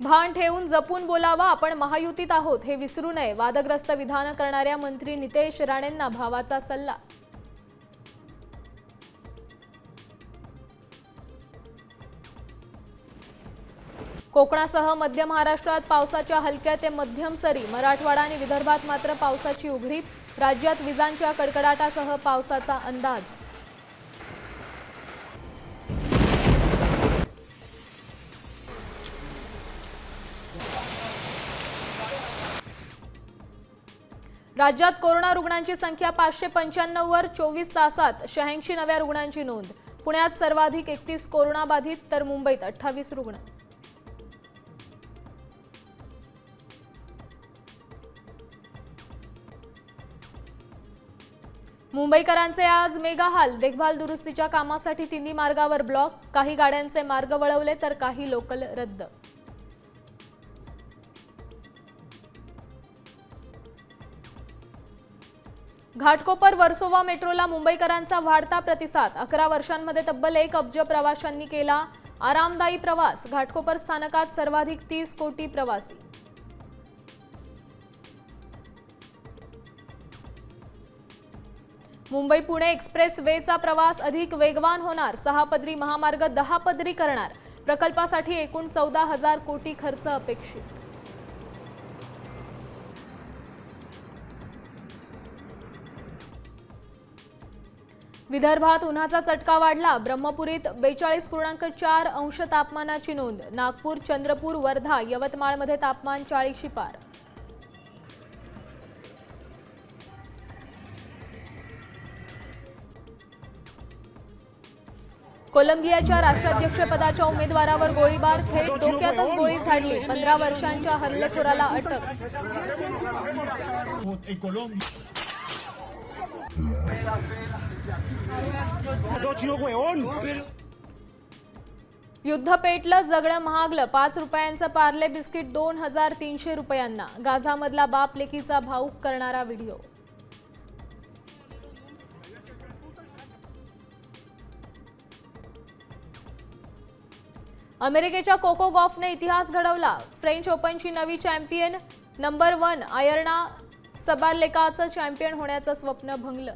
भान ठेवून जपून बोलावा, आपण महायुतीत आहोत हे विसरू नये, वादग्रस्त विधान करणाऱ्या मंत्री नितेश राणेंना भावाचा सल्ला। कोकणासह मध्य महाराष्ट्रात पावसाच्या हलक्या ते मध्यम सरी, मराठवाडा आणि विदर्भात मात्र पावसाची उघडीप, राज्यात विजांच्या कडकडाटासह पावसाचा अंदाज। राज्यात कोरोना रुग्णांची संख्या 595 वर, 24 तासात 86 नव्या रुग्णांची नोंद। पुण्यात सर्वाधिक 31 कोरोना बाधित, तर मुंबईत 28 रुग्ण। मुंबईकरांचे आज मेगा हाल, देखभाल दुरुस्तीच्या कामासाठी तिन्ही मार्गावर ब्लॉक, काही गाड्यांचे मार्ग वळवले तर काही लोकल रद्द। घाटकोपर वर्सोवा मेट्रोला मुंबईकरांचा वाढता प्रतिसाद, 11 वर्षांमध्ये तब्बल 1 अब्ज प्रवाशांनी केला आरामदायी प्रवास। घाटकोपर स्थानकात सर्वाधिक 30 कोटी प्रवासी। मुंबई पुणे एक्सप्रेस वेचा प्रवास अधिक वेगवान होणार, 6 पदरी महामार्ग 10 पदरी करणार, प्रकल्पासाठी एकूण 14,000 कोटी खर्च अपेक्षित। विदर्भात उन्हाचा चटका वाढला, ब्रह्मपुरीत 42.4 अंश तापमानाची नोंद, नागपूर, चंद्रपूर, वर्धा, यवतमाळमध्ये तापमान 40शी पार। कोलंबियाच्या राष्ट्राध्यक्षपदाच्या उमेदवारावर गोळीबार, थेट डोक्यातच गोळी झाडली, 15 वर्षांच्या हल्लेखोराला अटक। युद्ध पेटलं, जगणं महागलं, 5 रुपयांचं पार्ले बिस्किट 2300 रुपयांना। गाझामधला बाप लेकीचा भाऊक करणारा व्हिडिओ। अमेरिकेच्या कोको गॉफने इतिहास घडवला, फ्रेंच ओपनची नवी चॅम्पियन, नंबर 1 आयर्ना सबालेकाचं चॅम्पियन होण्याचं स्वप्न भंगलं।